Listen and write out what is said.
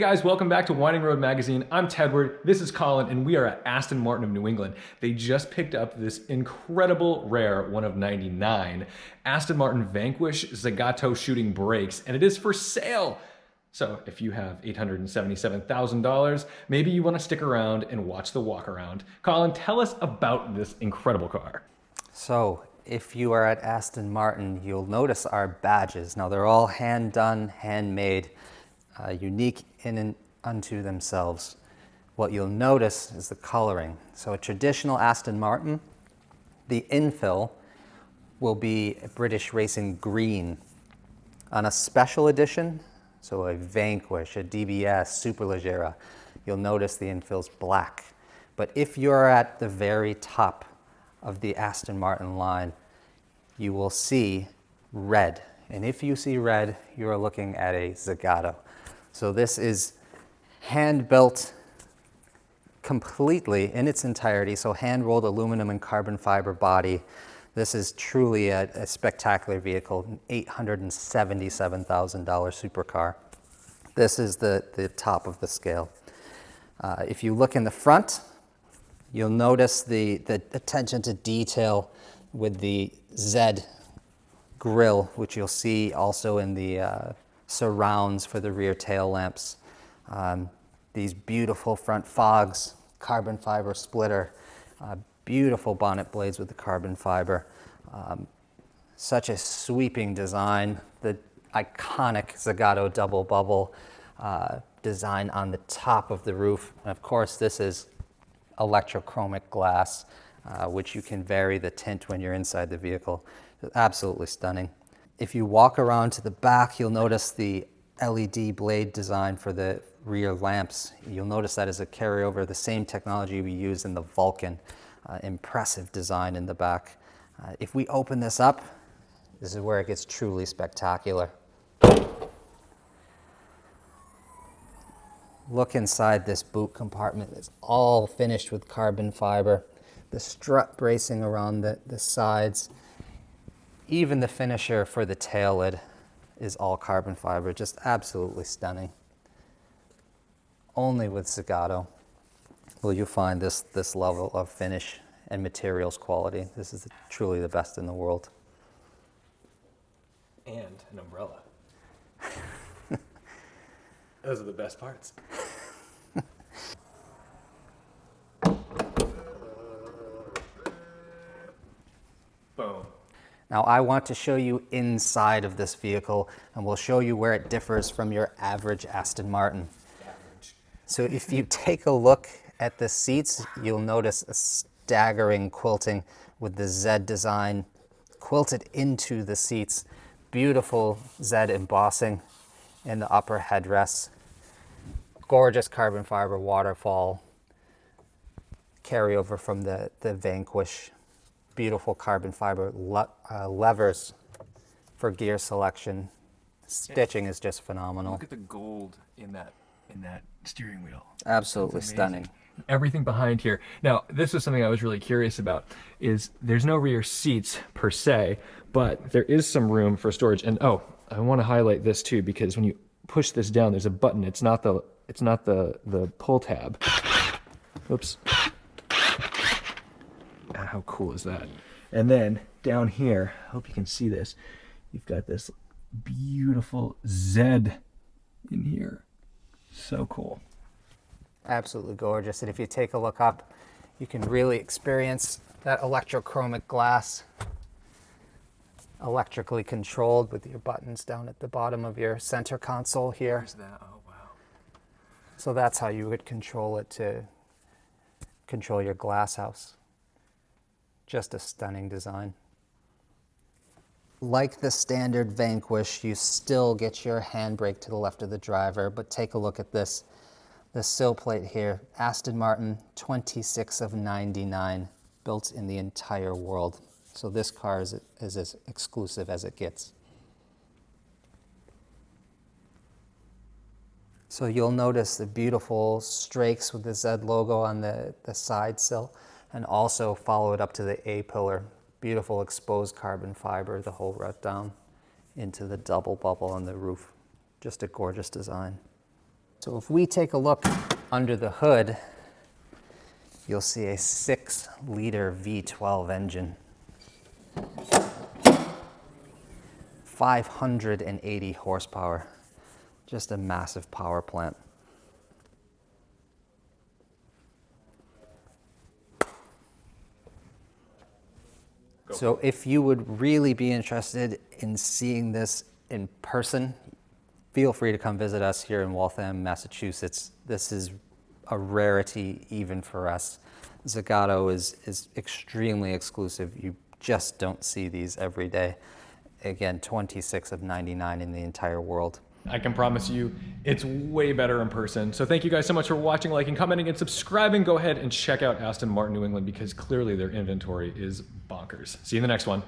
guys, welcome back to Winding Road Magazine. I'm Tedward, this is Colin, and we are at Aston Martin of New England. They just picked up this incredible rare, one of 99, Aston Martin Vanquish Zagato shooting brakes, and it is for sale. So if you have $877,000, maybe you want to stick around and watch the walk around. Colin, tell us about this incredible car. So if you are at Aston Martin, you'll notice our badges. Now they're all hand done, handmade, unique in and unto themselves. What you'll notice is the coloring. So a traditional Aston Martin, the infill will be a British racing green. On a special edition, so a Vanquish, a DBS, Superleggera, you'll notice the infill's black. But if you're at the very top of the Aston Martin line, you will see red. And if you see red, you are looking at a Zagato. So this is hand-built completely in its entirety, so hand-rolled aluminum and carbon fiber body. This is truly a spectacular vehicle, an $877,000 supercar. This is the top of the scale. If you look in the front, you'll notice the attention to detail with the Z grille, which you'll see also in the surrounds for the rear tail lamps. These beautiful front fogs, carbon fiber splitter, beautiful bonnet blades with the carbon fiber. Such a sweeping design. The iconic Zagato double bubble design on the top of the roof. And of course, this is electrochromic glass, which you can vary the tint when you're inside the vehicle. It's absolutely stunning. If you walk around to the back, you'll notice the LED blade design for the rear lamps. You'll notice that is a carryover, the same technology we use in the Vulcan. Impressive design in the back. If we open this up, this is where it gets truly spectacular. Look inside this boot compartment. It's all finished with carbon fiber. The strut bracing around the sides. Even the finisher for the tail lid is all carbon fiber. Just absolutely stunning. Only with Zagato will you find this level of finish and materials quality. This is truly the best in the world. And an umbrella. Those are the best parts. Boom. Now I want to show you inside of this vehicle, and we'll show you where it differs from your average Aston Martin. So if you take a look at the seats, you'll notice a staggering quilting with the Z design quilted into the seats. Beautiful Z embossing in the upper headrests. Gorgeous carbon fiber waterfall carryover from the Vanquish. Beautiful carbon fiber levers for gear selection. Stitching is just phenomenal. Look at the gold in that steering wheel. Absolutely stunning. Everything behind here. Now, this is something I was really curious about, is there's no rear seats per se, but there is some room for storage. And oh, I want to highlight this too, because when you push this down, there's a button. It's not the pull tab. Oops. How cool is that? And then down here, I hope you can see this, you've got this beautiful Z in here. So cool. Absolutely gorgeous. And if you take a look up, you can really experience that electrochromic glass, electrically controlled with your buttons down at the bottom of your center console here. Where's that? Oh, wow. So that's how you would control it to control your glass house. Just a stunning design. Like the standard Vanquish, you still get your handbrake to the left of the driver, but take a look at this. The sill plate here, Aston Martin 26 of 99, built in the entire world. So this car is as exclusive as it gets. So you'll notice the beautiful strakes with the Z logo on the side sill, and also follow it up to the A-pillar. Beautiful exposed carbon fiber the whole route down into the double bubble on the roof. Just a gorgeous design. So if we take a look under the hood, you'll see a 6-liter V12 engine, 580 horsepower, just a massive power plant. So if you would really be interested in seeing this in person, feel free to come visit us here in Waltham, Massachusetts. This is a rarity even for us. Zagato is extremely exclusive. You just don't see these every day. Again, 26 of 99 in the entire world. I can promise you it's way better in person. So thank you guys so much for watching, liking, commenting, and subscribing. Go ahead and check out Aston Martin New England because clearly their inventory is bonkers. See you in the next one.